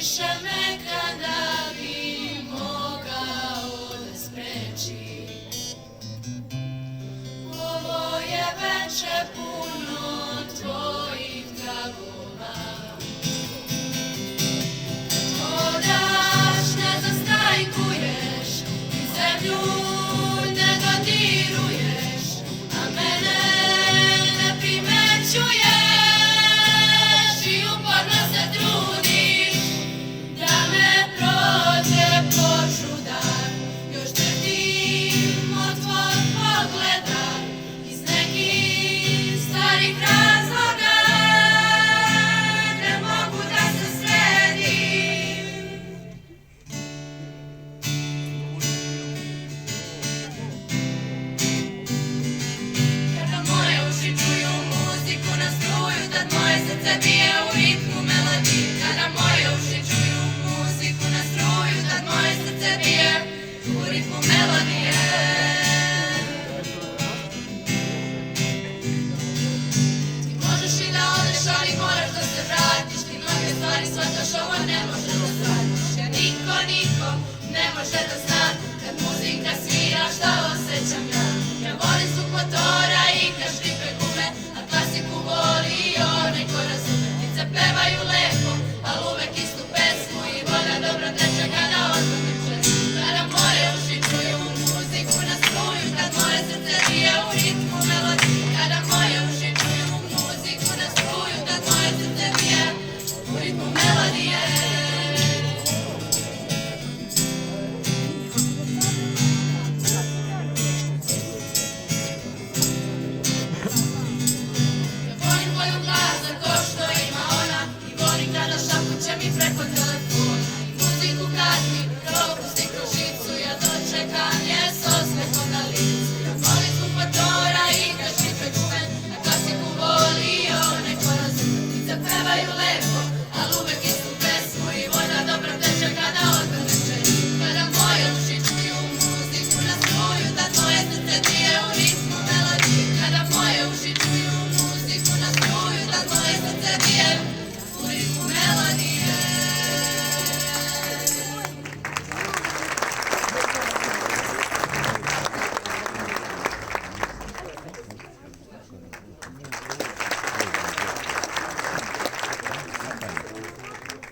više me kada bi mogao da spreči. Ovo je veče puno tvojih tragova. Odaš, ne zastajkuješ, i zemlju ne dodiruješ, a mene ne primećuješ i uporno se trudiš da me prođe požudan. Još trpim od tvog pogleda iz nekih starih razloga. Ne mogu da se sredim. Kada moje uši čuju muziku na struju, tad moje srce bije u ritmu melodije. Kada moje uši čuju muziku na struju, tad moje srce bije u ritmu melodije. Ti možeš i da odeš, ali moraš da se vratiš. Ti mnoge stvari shvataš, ovo ne možeš da shvatiš. Jer niko ne može da zna kad muzika svira šta